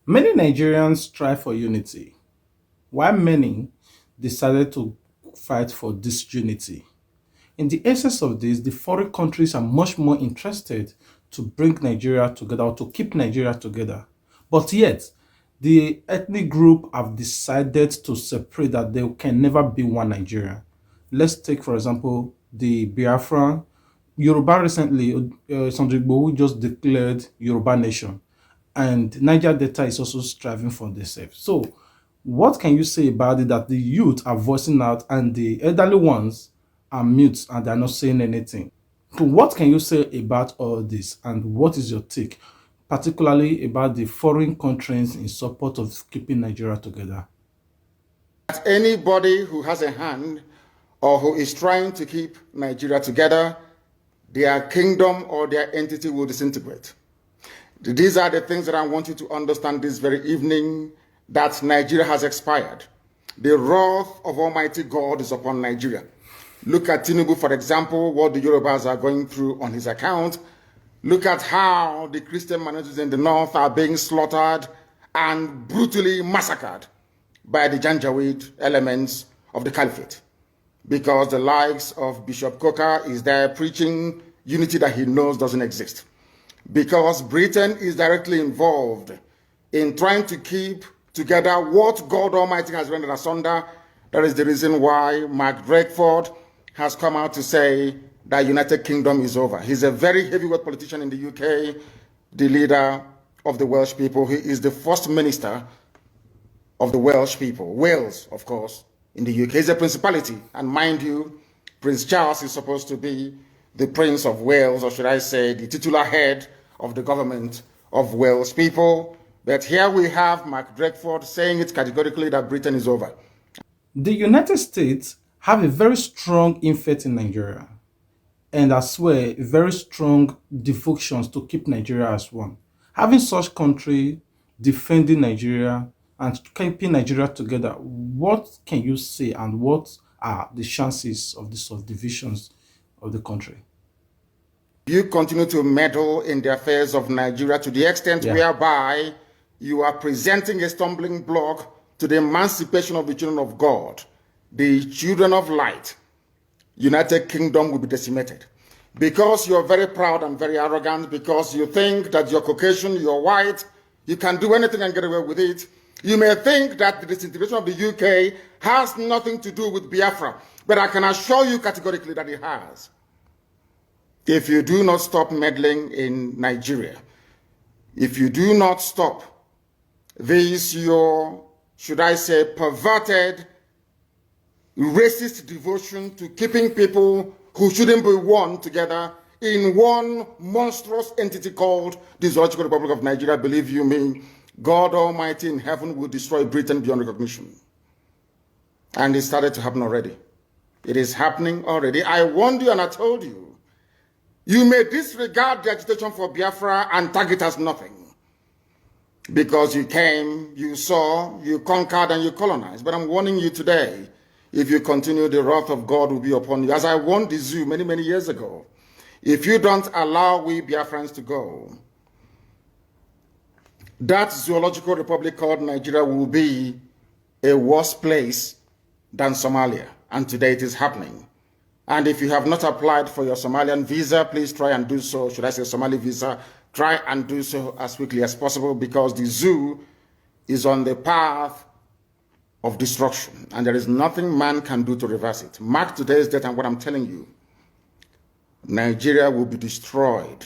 Many Nigerians strive for unity, while many decided to fight for disunity. In the essence of this, the foreign countries are much more interested to bring Nigeria together or to keep Nigeria together. But yet, the ethnic group have decided to separate that they can never be one Nigeria. Let's take, for example, the Biafran. Yoruba recently, Sandra Igboho just declared Yoruba nation, and Niger Delta is also striving for the same. So, what can you say about it that the youth are voicing out and the elderly ones are mute and they're not saying anything? So what can you say about all this, and what is your take, particularly about the foreign countries in support of keeping Nigeria together? Anybody who has a hand or who is trying to keep Nigeria together, their kingdom or their entity will disintegrate. These are the things that I want you to understand this very evening, that Nigeria has expired. The wrath of Almighty God is upon Nigeria. Look at Tinubu, for example, what the Yorubas are going through on his account. Look at how the Christian minorities in the north are being slaughtered and brutally massacred by the Janjaweed elements of the caliphate, because the likes of Bishop Coker is there preaching unity that he knows doesn't exist, because Britain is directly involved in trying to keep together what God Almighty has rendered asunder. That is the reason why Mark Drakeford has come out to say that United Kingdom is over. He's a very heavyweight politician in the UK, the leader of the Welsh people. He is the first minister of the Welsh people. Wales, of course, in the UK is a principality. And mind you, Prince Charles is supposed to be the Prince of Wales, or should I say, the titular head of the government of Wales people. But here we have Mark Drakeford saying it categorically that Britain is over. The United States have a very strong influence in Nigeria, and as well very strong devotions to keep Nigeria as one. Having such country defending Nigeria and keeping Nigeria together, what can you say, and what are the chances of the subdivisions of the country? You continue to meddle in the affairs of Nigeria to the extent whereby you are presenting a stumbling block to the emancipation of the children of God, the children of light. United Kingdom will be decimated. Because you're very proud and very arrogant, because you think that you're Caucasian, you're white, you can do anything and get away with it. You may think that the disintegration of the UK has nothing to do with Biafra, but I can assure you categorically that it has. If you do not stop meddling in Nigeria, if you do not stop this, your, should I say, perverted, racist devotion to keeping people who shouldn't be one together in one monstrous entity called the Zoological Republic of Nigeria, believe you me, God Almighty in heaven will destroy Britain beyond recognition. And it started to happen already. It is happening already. I warned you and I told you. You may disregard the agitation for Biafra and tag it as nothing, because you came, you saw, you conquered, and you colonized. But I'm warning you today, if you continue, the wrath of God will be upon you. As I warned the zoo many, many years ago, if you don't allow we Biafrans to go, that zoological republic called Nigeria will be a worse place than Somalia. And today it is happening. And if you have not applied for your Somalian visa, please try and do so. Should I say Somali visa? Try and do so as quickly as possible, because the zoo is on the path of destruction, and there is nothing man can do to reverse it. Mark today's date and what I'm telling you. Nigeria will be destroyed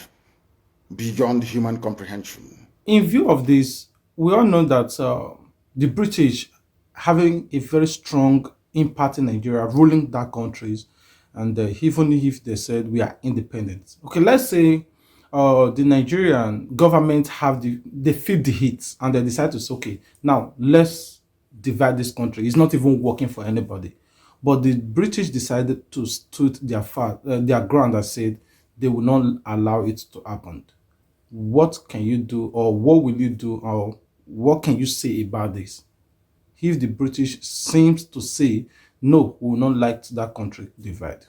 beyond human comprehension. In view of this, we all know that the British having a very strong impact in Nigeria, ruling that countries, and even if they said we are independent. Okay, let's say the Nigerian government they feel the heat and they decide to say, okay, now let's divide this country. It's not even working for anybody. But the British decided to stood their ground and said they will not allow it to happen. What can you do, or what will you do, or what can you say about this? If the British seems to say, no, we will not like that country divide.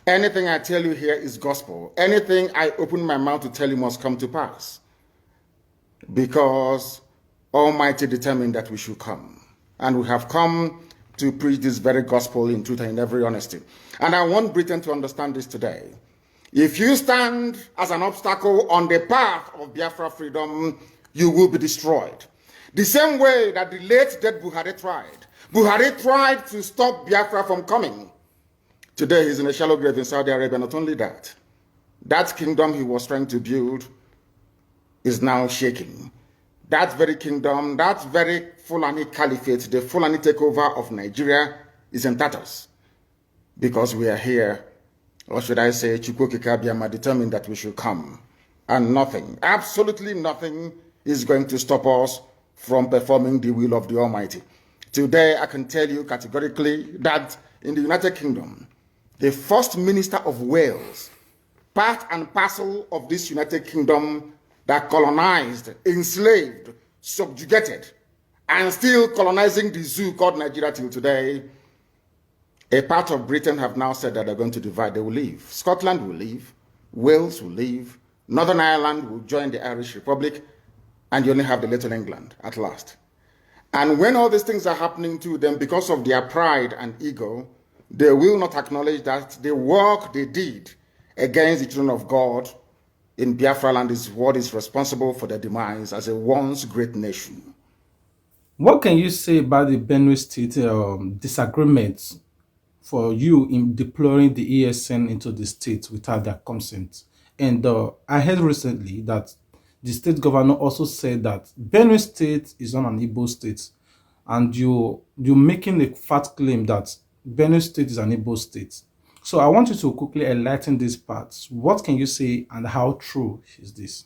Anything I tell you here is gospel. Anything I open my mouth to tell you must come to pass. Because Almighty determined that we should come. And we have come to preach this very gospel in truth and in every honesty. And I want Britain to understand this today. If you stand as an obstacle on the path of Biafra freedom, you will be destroyed. The same way that the late dead Buhari tried. Buhari tried to stop Biafra from coming. Today he's in a shallow grave in Saudi Arabia. Not only that, that kingdom he was trying to build is now shaking. That very kingdom, that very Fulani caliphate, the Fulani takeover of Nigeria is in tatters. Because we are here, or should I say, Chukwokika Biama determined that we should come. And nothing, absolutely nothing is going to stop us from performing the will of the Almighty. Today, I can tell you categorically that in the United Kingdom, the First Minister of Wales, part and parcel of this United Kingdom that colonized, enslaved, subjugated, and still colonizing the zoo called Nigeria till today, a part of Britain have now said that they're going to divide. They will leave. Scotland will leave. Wales will leave. Northern Ireland will join the Irish Republic, and you only have the Little England at last. And when all these things are happening to them because of their pride and ego, they will not acknowledge that the work they did against the children of God in Biafra land is what is responsible for their demise as a once great nation. What can you say about the Benue State disagreements for you in deploying the ESN into the state without their consent? And I heard recently that the state governor also said that Benue State is not an Igbo state, and you're making a fat claim that Benue State is an Igbo state. So I want you to quickly enlighten these parts. What can you say and how true is this?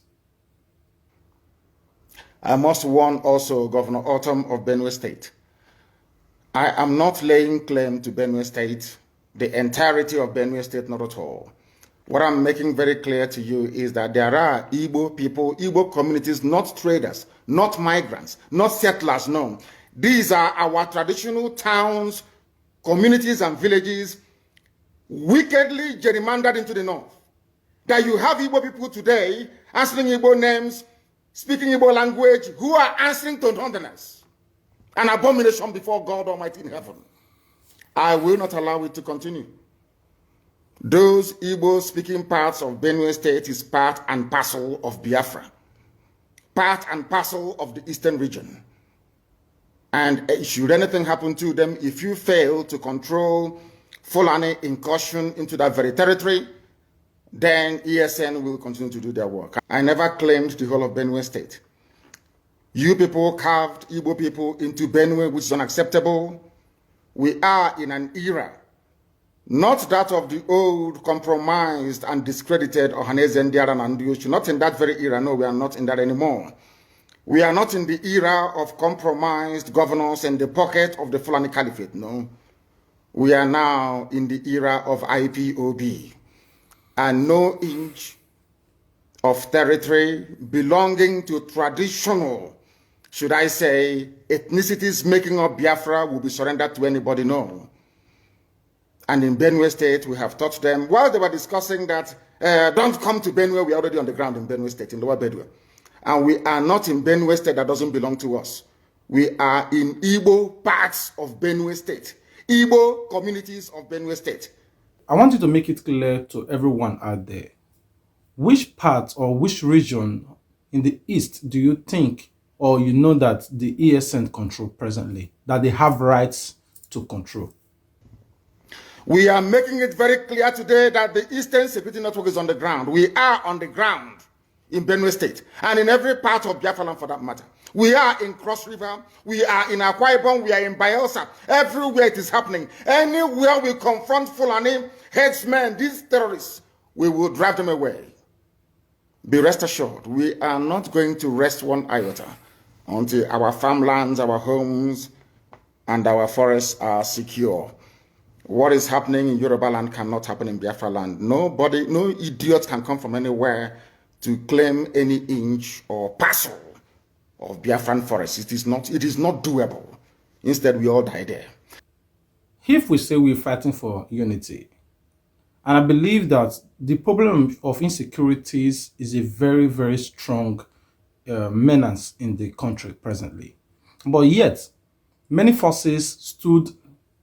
I must warn also Governor Autumn of Benue State. I am not laying claim to Benue State, the entirety of Benue State, not at all. What I'm making very clear to you is that there are Igbo people, Igbo communities, not traders, not migrants, not settlers, no. These are our traditional towns, communities, and villages wickedly gerrymandered into the north. That you have Igbo people today answering Igbo names, speaking Igbo language, who are answering to Northerners. An abomination before God Almighty in heaven. I will not allow it to continue. Those Igbo-speaking parts of Benue State is part and parcel of Biafra, part and parcel of the eastern region. And should anything happen to them, if you fail to control Fulani incursion into that very territory, then ESN will continue to do their work. I never claimed the whole of Benue State. You people carved Igbo people into Benue, which is unacceptable. We are in an era, not that of the old, compromised and discredited Ohaneze Ndiara and Ndiuchu. Not in that very era. No, we are not in that anymore. We are not in the era of compromised governors in the pocket of the Fulani Caliphate. No. We are now in the era of IPOB. And no inch of territory belonging to traditional, should I say, ethnicities making up Biafra will be surrendered to anybody, no. And in Benue State, we have taught them, while they were discussing that, don't come to Benue, we are already on the ground in Benue State, in Lower Benue. And we are not in Benue State that doesn't belong to us. We are in Igbo parts of Benue State, Igbo communities of Benue State. I want you to make it clear to everyone out there. Which part or which region in the East do you think or you know that the ESN control presently, that they have rights to control? We are making it very clear today that the Eastern Security Network is on the ground. We are on the ground in Benue State and in every part of Biafra land for that matter. We are in Cross River, we are in Akwa Ibom, we are in Bayelsa. Everywhere it is happening. Anywhere we confront Fulani headsmen, these terrorists, we will drive them away. Be rest assured, we are not going to rest one iota until our farmlands, our homes, and our forests are secure. What is happening in Yoruba land cannot happen in Biafra land. Nobody, no idiot can come from anywhere to claim any inch or parcel of Biafran forest. It is not doable. Instead, we all die there. If we say we're fighting for unity, and I believe that the problem of insecurities is a very, very strong menace in the country presently. But yet, many forces stood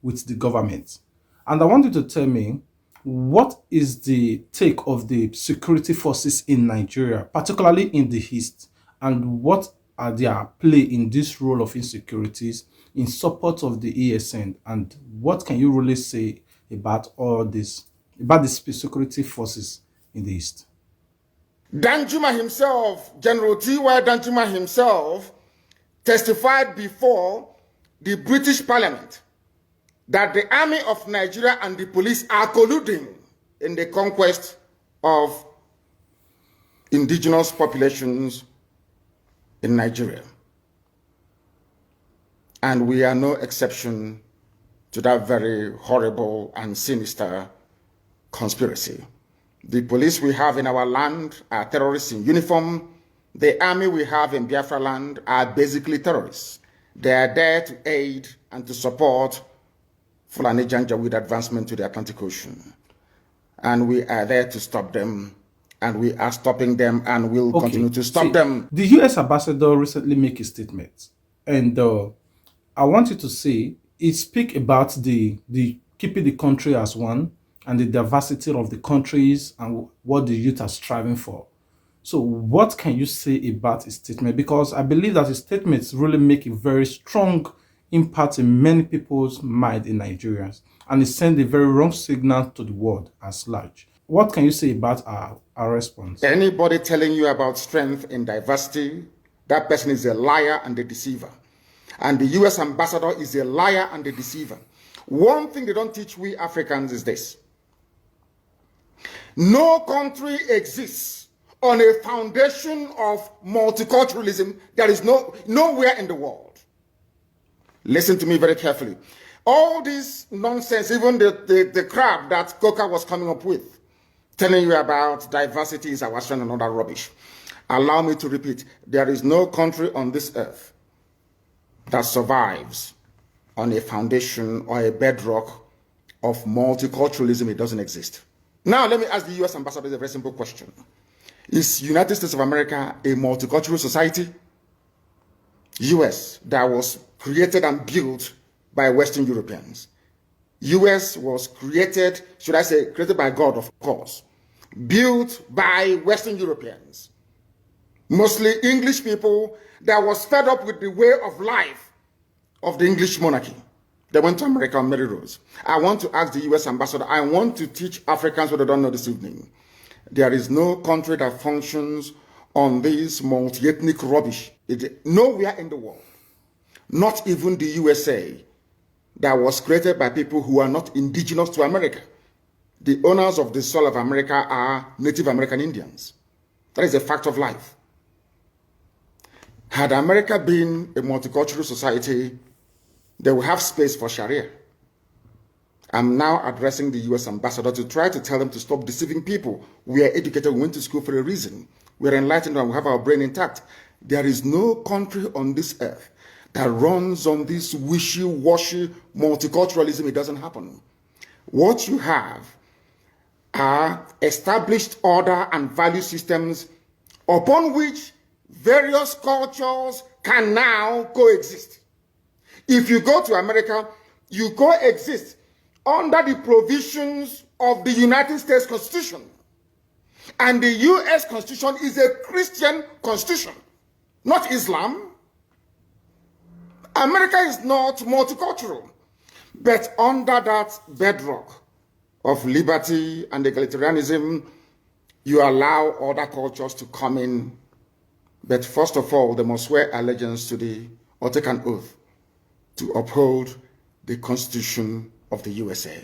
with the government. And I want you to tell me, what is the take of the security forces in Nigeria, particularly in the East, and what are their play in this role of insecurities in support of the ESN, and what can you really say about all this, about the security forces in the East? Danjuma himself, General T.Y. Danjuma himself, testified before the British Parliament that the army of Nigeria and the police are colluding in the conquest of indigenous populations in Nigeria. And we are no exception to that very horrible and sinister conspiracy. The police we have in our land are terrorists in uniform. The army we have in Biafra land are basically terrorists. They are there to aid and to support Fulani Janjaweed advancement to the Atlantic Ocean. And we are there to stop them. And we are stopping them and will continue to stop them. The U.S. ambassador recently made a statement. And I want you to say, it speak about the keeping the country as one and the diversity of the countries and what the youth are striving for. So what can you say about his statement? Because I believe that his statements really make a very strong impact in many people's mind in Nigeria, and it sends a very wrong signal to the world as large. What can you say about our response? Anybody telling you about strength in diversity, that person is a liar and a deceiver. And the US ambassador is a liar and a deceiver. One thing they don't teach we Africans is this. No country exists on a foundation of multiculturalism. There is nowhere in the world. Listen to me very carefully. All this nonsense, even the crap that Coca was coming up with, telling you about diversity is our strength and all that rubbish. Allow me to repeat, there is no country on this earth that survives on a foundation or a bedrock of multiculturalism. It doesn't exist. Now, let me ask the US ambassador a very simple question. Is United States of America a multicultural society? US, that was created and built by Western Europeans. US was created, should I say, created by God, of course, built by Western Europeans, mostly English people that was fed up with the way of life of the English monarchy. They went to America on Mary Rose. I want to ask the US ambassador, I want to teach Africans what they don't know this evening. There is no country that functions on this multi-ethnic rubbish. Nowhere in the world, not even the USA, that was created by people who are not indigenous to America. The owners of the soil of America are Native American Indians. That is a fact of life. Had America been a multicultural society, they would have space for Sharia. I'm now addressing the US ambassador to try to tell them to stop deceiving people. We are educated, we went to school for a reason. We are enlightened and we have our brain intact. There is no country on this earth that runs on this wishy-washy multiculturalism. It doesn't happen. What you have are established order and value systems upon which various cultures can now coexist. If you go to America, you coexist under the provisions of the United States Constitution. And the US Constitution is a Christian constitution, not Islam. America is not multicultural, but under that bedrock of liberty and egalitarianism, you allow other cultures to come in. But first of all, they must swear allegiance to or take an oath to uphold the Constitution of the USA.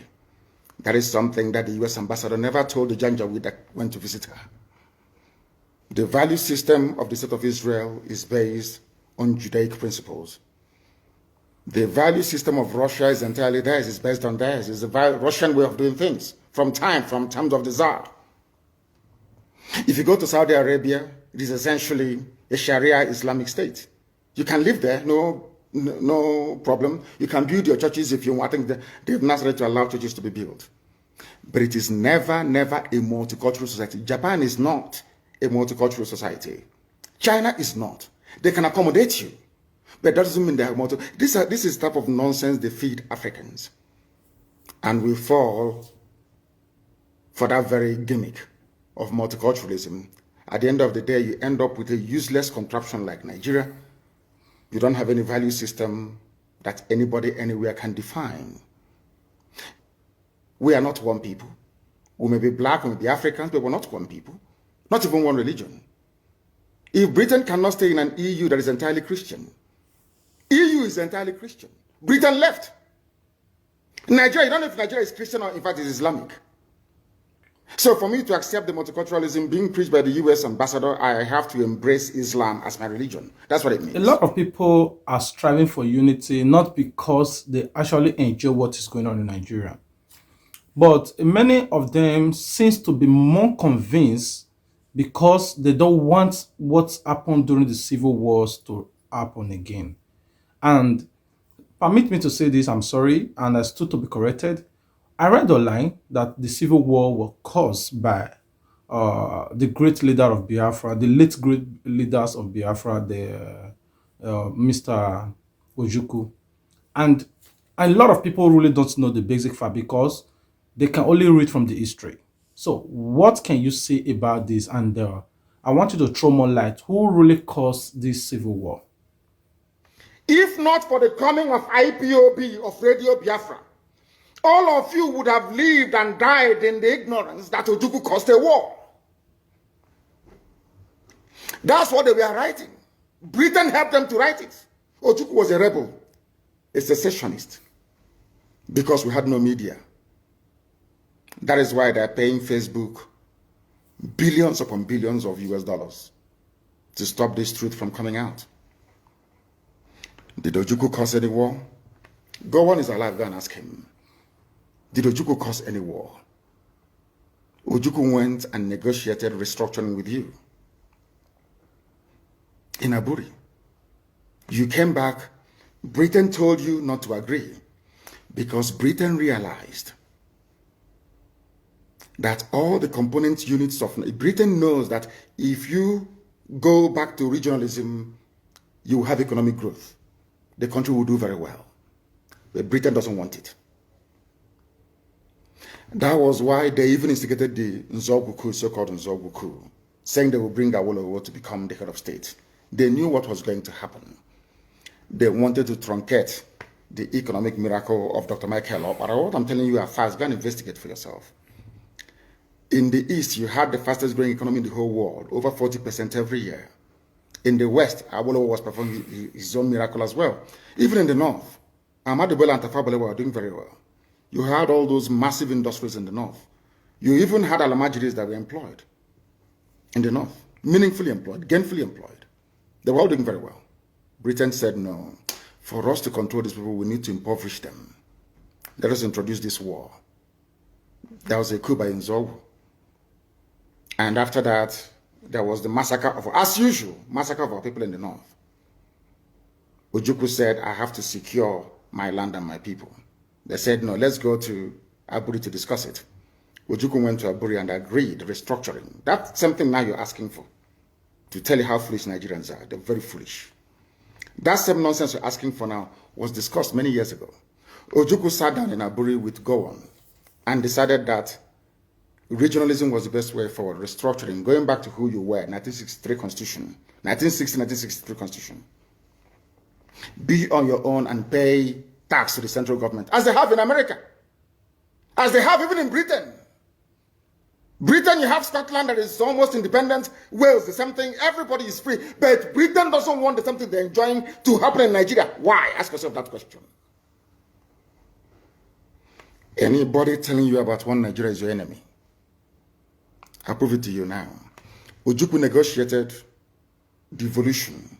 That is something that the US ambassador never told the Janjaweed that went to visit her. The value system of the State of Israel is based on Judaic principles. The value system of Russia is entirely theirs, it's based on theirs. It's the Russian way of doing things from times of the Tsar. If you go to Saudi Arabia, it is essentially a Sharia Islamic state. You can live there, no problem. You can build your churches if you want. I think they've not started to allow churches to be built. But it is never a multicultural society. Japan is not a multicultural society. China is not. They can accommodate you, but that doesn't mean they have more. This is the type of nonsense they feed Africans. And we fall for that very gimmick of multiculturalism. At the end of the day, you end up with a useless contraption like Nigeria. You don't have any value system that anybody anywhere can define. We are not one people. We may be black, we may be Africans, but we're not one people. Not even one religion. If Britain cannot stay in an EU that is entirely Christian, EU is entirely Christian. Britain left. Nigeria, you don't know if Nigeria is Christian or in fact is Islamic. So for me to accept the multiculturalism being preached by the US ambassador, I have to embrace Islam as my religion. That's what it means. A lot of people are striving for unity, not because they actually enjoy what is going on in Nigeria, but many of them seems to be more convinced because they don't want what happened during the civil wars to happen again. And permit me to say this, I'm sorry, and I stood to be corrected. I read online that the civil war was caused by the great leader of Biafra, the late great leaders of Biafra, Mr. Ojukwu. And a lot of people really don't know the basic fact because they can only read from the history. So what can you say about this? And I want you to throw more light. Who really caused this civil war? If not for the coming of IPOB, of Radio Biafra, all of you would have lived and died in the ignorance that Ojukwu caused a war. That's what they were writing. Britain helped them to write it. Ojukwu was a rebel, a secessionist, because we had no media. That is why they're paying Facebook billions upon billions of US dollars to stop this truth from coming out. Did Ojukwu cause any war? Gowon is alive, go and ask him. Did Ojukwu cause any war? Ojukwu went and negotiated restructuring with you in Aburi. You came back, Britain told you not to agree because Britain realized that all the component units of Britain knows that if you go back to regionalism, you will have economic growth. The country will do very well. But Britain doesn't want it. That was why they even instigated the Nzogwu coup, so-called Nzogwu coup, saying they will bring Awolowo to become the head of state. They knew what was going to happen. They wanted to truncate the economic miracle of Dr. Michael Okpara. What I'm telling you are fast. Go and investigate for yourself. In the East, you had the fastest growing economy in the whole world, over 40% every year. In the West, Awolowo was performing his own miracle as well. Even in the North, Ahmadu Bello and Tafawa Balewa were doing very well. You had all those massive industries in the North. You even had Alamajiris that were employed in the North, meaningfully employed, gainfully employed. They were all doing very well. Britain said, no, for us to control these people, we need to impoverish them. Let us introduce this war. There was a coup by Nzogwu. And after that, there was the massacre of, as usual, massacre of our people in the North. Ojukwu said, I have to secure my land and my people. They said, no, let's go to Aburi to discuss it. Ojukwu went to Aburi and agreed restructuring. That's something now you're asking for, to tell you how foolish Nigerians are. They're very foolish. That same nonsense you're asking for now was discussed many years ago. Ojukwu sat down in Aburi with Gowon and decided that regionalism was the best way forward, restructuring, going back to who you were, 1963 Constitution, 1960-1963 Constitution. Be on your own and pay tax to the central government, as they have in America, as they have even in Britain. Britain, you have Scotland that is almost independent, Wales, the same thing, everybody is free, but Britain doesn't want the same thing they're enjoying to happen in Nigeria. Why? Ask yourself that question. Anybody telling you about one Nigeria is your enemy. I'll prove it to you now. Ojukwu negotiated devolution,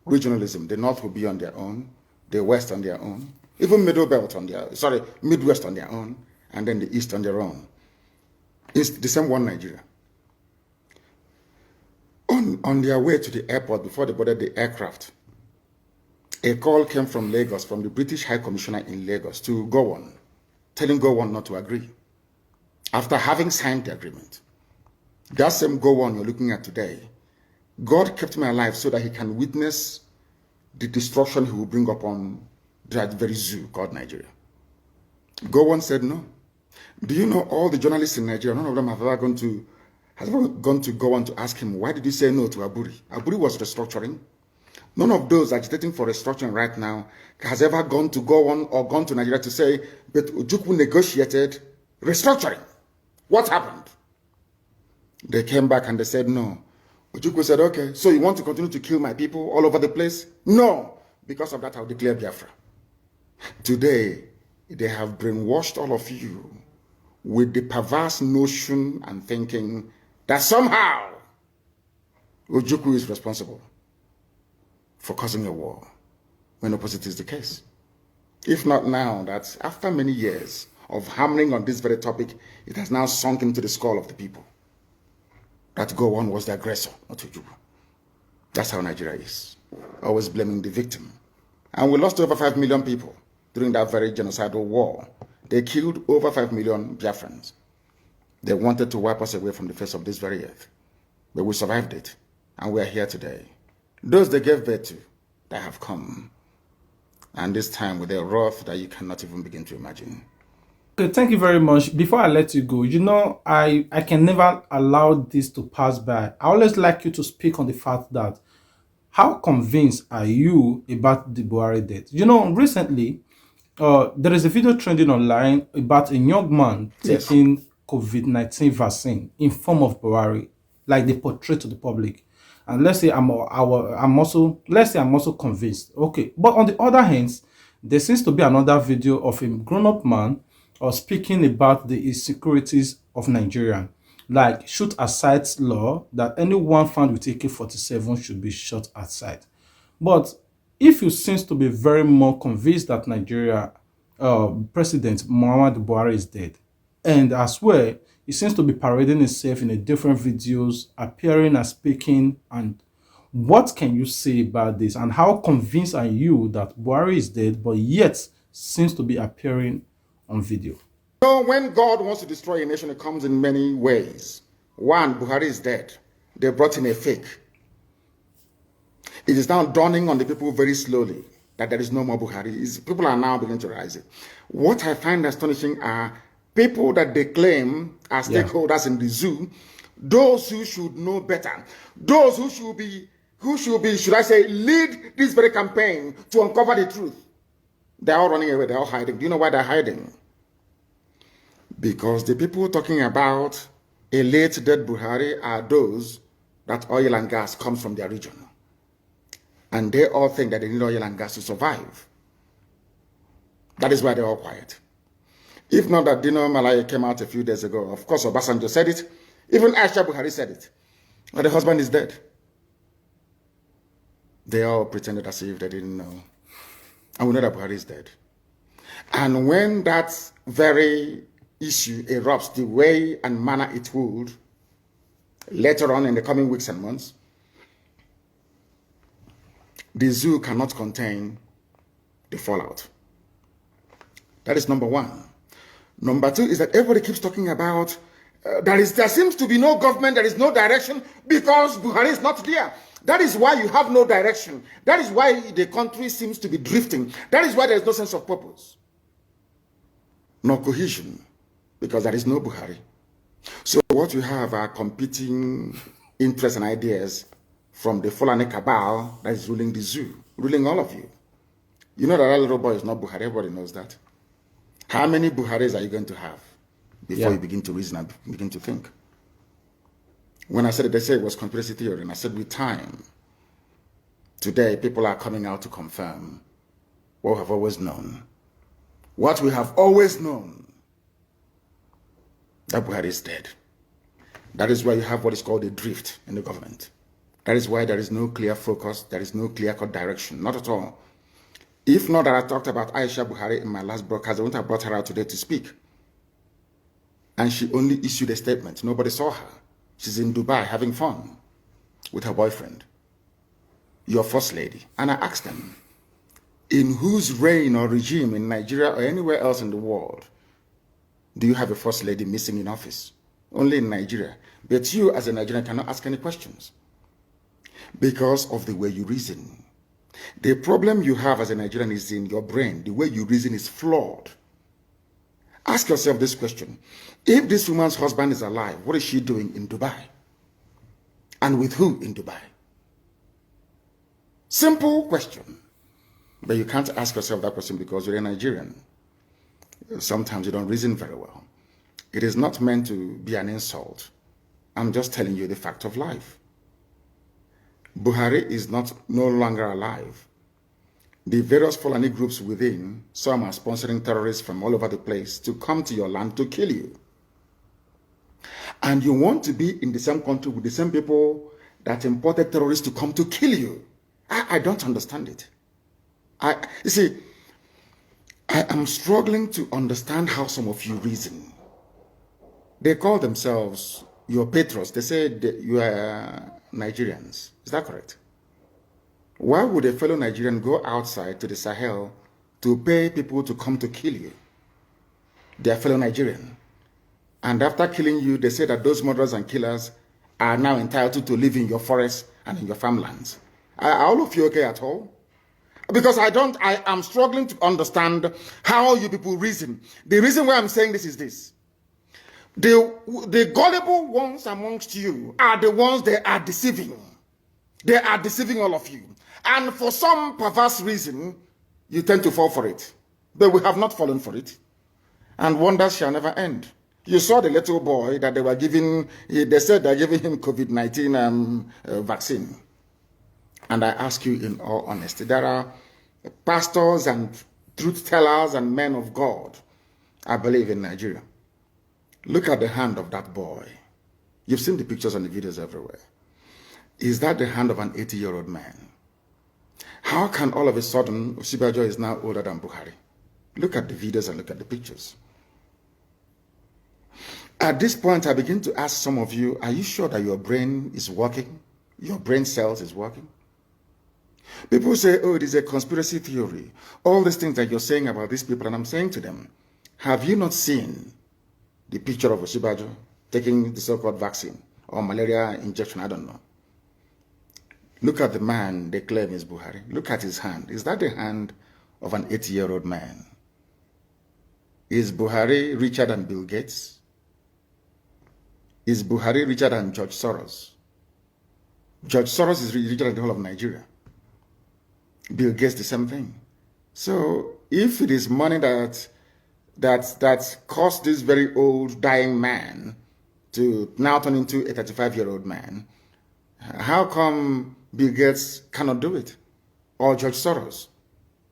regionalism. The North will be on their own, the West on their own, even Midwest on their own, and then the East on their own. It's the same one Nigeria. On their way to the airport, before they boarded the aircraft, a call came from Lagos, from the British High Commissioner in Lagos to Gowon, telling Gowon not to agree, after having signed the agreement. That same Gowon you're looking at today God kept me alive so that he can witness the destruction he will bring upon that very zoo called Nigeria. Gowon said no. Do you know all the journalists in Nigeria, none of them have ever gone to go on to ask him, why did you say no to Aburi? Aburi was restructuring. None of those agitating for restructuring right now has ever gone to go on or gone to Nigeria to say, but Ojukwu negotiated restructuring. What happened? They came back and they said no. Ojukwu said, okay, so you want to continue to kill my people all over the place? No. Because of that, I'll declare Biafra. Today, they have brainwashed all of you with the perverse notion and thinking that somehow Ojukwu is responsible for causing a war, when opposite is the case. If not now, that after many years of hammering on this very topic, it has now sunk into the skull of the people that Gowon was the aggressor, not Ojukwu. That's how Nigeria is, always blaming the victim. And we lost over 5 million people during that very genocidal war. They killed over 5 million Biafrans. They wanted to wipe us away from the face of this very earth. But we survived it, and we are here today. Those they gave birth to, that have come. And this time with a wrath that you cannot even begin to imagine. Okay, thank you very much. Before I let you go, you know, I can never allow this to pass by. I always like you to speak on the fact that how convinced are you about the Buhari death? You know, recently, there is a video trending online about a young man taking COVID-19 vaccine in form of Buhari, like they portray to the public. And let's say I'm also convinced. Okay, but on the other hand, there seems to be another video of a grown-up man speaking about the insecurities of Nigeria, like shoot aside law that anyone found with AK-47 should be shot aside. But if you seems to be very more convinced that Nigeria President Muhammadu Buhari is dead, and as well, he seems to be parading himself in a different videos, appearing and speaking. And what can you say about this? And how convinced are you that Buhari is dead, but yet seems to be appearing on video? So when God wants to destroy a nation, it comes in many ways. One, Buhari is dead. They brought in a fake. It is now dawning on the people very slowly that there is no more Buhari. People are now beginning to realize it. What I find astonishing are people that they claim are stakeholders in the zoo, those who should know better, those who should be, should I say, lead this very campaign to uncover the truth. They're all running away, they're all hiding. Do you know why they're hiding? Because the people talking about a late dead Buhari are those that oil and gas comes from their region. And they all think that they need oil and gas to survive. That is why they're all quiet. If not that Dino Malaya came out a few days ago, of course Obasanjo said it, even Aisha Buhari said it, but the husband is dead. They all pretended as if they didn't know. And we know that Buhari is dead. And when that very issue erupts the way and manner it would, later on in the coming weeks and months, the zoo cannot contain the fallout. That is number one. Number two is that everybody keeps talking about there seems to be no government, there is no direction because Buhari is not there. That is why you have no direction. That is why the country seems to be drifting. That is why there is no sense of purpose, no cohesion, because there is no Buhari. So what you have are competing interests and ideas from the Fulani cabal that is ruling the zoo, ruling all of you. You know that little boy is not Buhari. Everybody knows that. How many Buharis are you going to have before you begin to reason and begin to think? When I said it, they said it was conspiracy theory, and I said with time, today people are coming out to confirm what we have always known. What we have always known, that Buhari is dead. That is why you have what is called a drift in the government. That is why there is no clear focus, there is no clear-cut direction, not at all. If not that I talked about Aisha Buhari in my last broadcast, I wouldn't have brought her out today to speak. And she only issued a statement. Nobody saw her. She's in Dubai having fun with her boyfriend, your first lady. And I asked them, in whose reign or regime in Nigeria or anywhere else in the world do you have a first lady missing in office? Only in Nigeria. But you as a Nigerian cannot ask any questions. Because of the way you reason. The problem you have as a Nigerian is in your brain. The way you reason is flawed. Ask yourself this question. If this woman's husband is alive, what is she doing in Dubai? And with who in Dubai? Simple question. But you can't ask yourself that question because you're a Nigerian. Sometimes you don't reason very well. It is not meant to be an insult. I'm just telling you the fact of life. Buhari is no longer alive. The various Fulani groups within, some are sponsoring terrorists from all over the place to come to your land to kill you. And you want to be in the same country with the same people that imported terrorists to come to kill you. I don't understand it. You see, I am struggling to understand how some of you reason. They call themselves your patrons. They say you are Nigerians. Is that correct? Why would a fellow Nigerian go outside to the Sahel to pay people to come to kill you? They are fellow Nigerian. And after killing you, they say that those murderers and killers are now entitled to live in your forests and in your farmlands. Are all of you okay at all? Because I am struggling to understand how you people reason. The reason why I'm saying this is this. The gullible ones amongst you are the ones they are deceiving. They are deceiving all of you. And for some perverse reason, you tend to fall for it. But we have not fallen for it. And wonders shall never end. You saw the little boy that they were giving, they said they're giving him COVID-19 vaccine. And I ask you in all honesty, there are pastors and truth tellers and men of God, I believe, in Nigeria. Look at the hand of that boy. You've seen the pictures and the videos everywhere. Is that the hand of an 80-year-old man? How can all of a sudden Osibajo is now older than Buhari? Look at the videos and look at the pictures. At this point, I begin to ask some of you, are you sure that your brain is working? Your brain cells is working? People say, oh, it is a conspiracy theory. All these things that you're saying about these people, and I'm saying to them, have you not seen the picture of Osibajo taking the so-called vaccine or malaria injection? I don't know. Look at the man they claim is Buhari. Look at his hand. Is that the hand of an 80-year-old man? Is Buhari richer than Bill Gates? Is Buhari richer than George Soros? George Soros is richer than the whole of Nigeria. Bill Gates, the same thing. So if it is money that caused this very old dying man to now turn into a 35-year-old man, how come Bill Gates cannot do it? Or George Soros?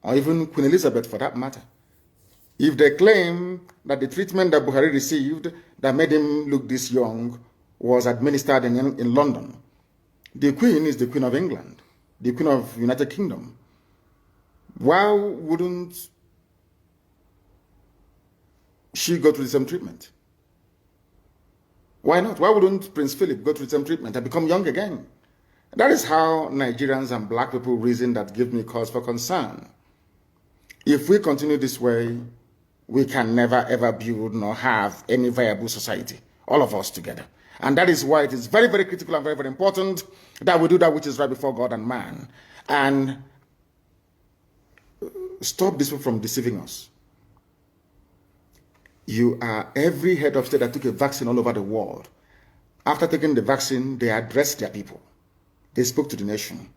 Or even Queen Elizabeth for that matter? If they claim that the treatment that Buhari received that made him look this young was administered in London, the Queen is the Queen of England, the Queen of United Kingdom. Why wouldn't she go through the same treatment? Why not? Why wouldn't Prince Philip go through the same treatment and become young again? That is how Nigerians and black people reason that gives me cause for concern. If we continue this way, we can never ever build nor have any viable society, all of us together. And that is why it is very, very critical and very, very important that we do that which is right before God and man. And stop this from deceiving us. You are every head of state that took a vaccine all over the world. After taking the vaccine, they addressed their people. They spoke to the nation.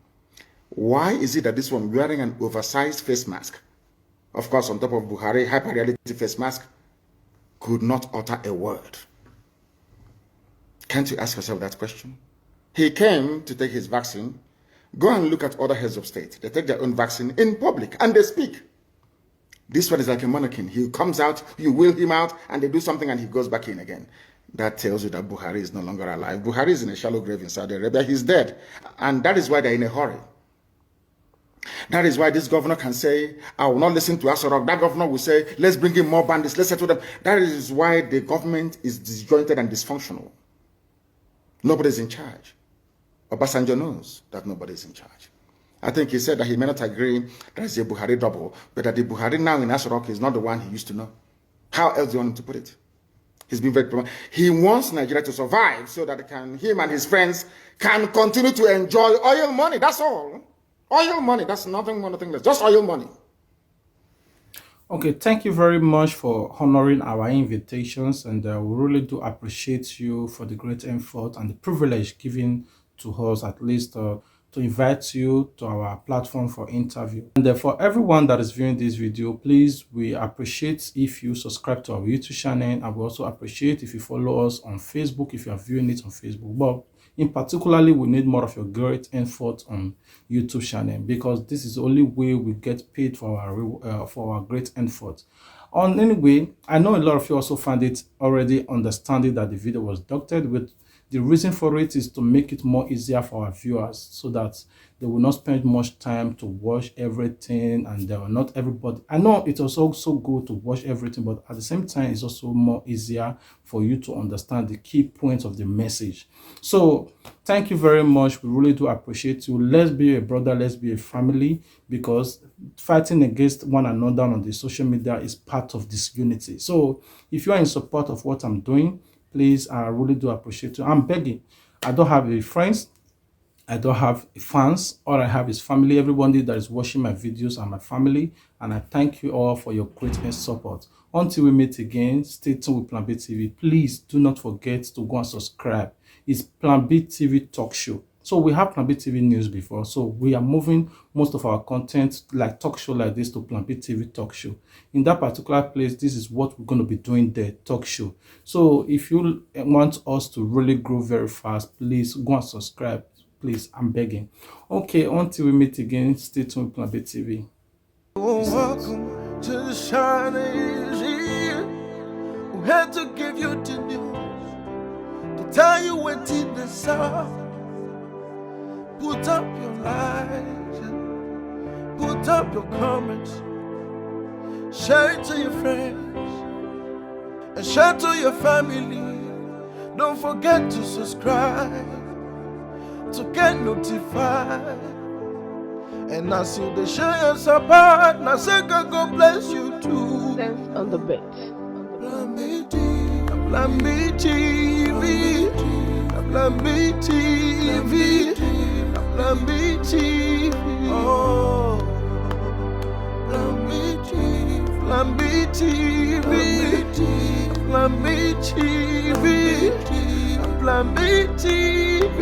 Why is it that this one wearing an oversized face mask, of course on top of Buhari, hyper-reality face mask, could not utter a word? Can't you ask yourself that question? He came to take his vaccine. Go and look at other heads of state. They take their own vaccine in public and they speak. This one is like a mannequin. He comes out, you wheel him out, and they do something and he goes back in again. That tells you that Buhari is no longer alive. Buhari is in a shallow grave in Saudi Arabia. He's dead. And that is why they're in a hurry. That is why this governor can say, I will not listen to Asorok. That governor will say, let's bring in more bandits, let's settle them. That is why the government is disjointed and dysfunctional. Nobody's in charge. Obasanjo knows that nobody's in charge. I think he said that he may not agree that it's a Buhari double, but that the Buhari now in Asorok is not the one he used to know. How else do you want him to put it? He's been very prominent. He wants Nigeria to survive so that him and his friends can continue to enjoy oil money. That's all. Oil money. That's nothing more, nothing less. Just oil money. Okay, thank you very much for honoring our invitations, and we really do appreciate you for the great effort and the privilege given to us, at least to invite you to our platform for interview. And for everyone that is viewing this video, please, we appreciate if you subscribe to our YouTube channel, and we also appreciate if you follow us on Facebook if you are viewing it on Facebook. But in particularly, we need more of your great effort on YouTube channel, because this is the only way we get paid for our great effort. Anyway, I know a lot of you also find it already understanding that the video was doctored. With the reason for it is to make it more easier for our viewers, so that they will not spend much time to watch everything, and they will not everybody. I know it was also good to watch everything, but at the same time, it's also more easier for you to understand the key points of the message. So thank you very much. We really do appreciate you. Let's be a brother, let's be a family, because fighting against one another on the social media is part of this unity. So if you are in support of what I'm doing, please, I really do appreciate you. I'm begging. I don't have any friends. I don't have fans. All I have is family. Everybody that is watching my videos are my family. And I thank you all for your great support. Until we meet again, stay tuned with Plan B TV. Please do not forget to go and subscribe. It's Plan B TV Talk Show. So we have Plan B TV News before. So we are moving most of our content, like talk show like this, to Plan B TV Talk Show. In that particular place, this is what we're going to be doing there, talk show. So if you want us to really grow very fast, please go and subscribe. Please, I'm begging. Okay, until we meet again, stay tuned with Plan B TV. Welcome to the shine is here. We had to give you the news, to tell you what in the south. Put up your lights, put up your comments, share it to your friends, and share to your family. Don't forget to subscribe to get notified. And I see the show you support. Now say God bless you too. Sense on the bed. Plan B TV, Plan B TV, Plan B TV, Plan B TV. Oh, Plan B TV, Plan B TV, Plan B TV, Plan B TV.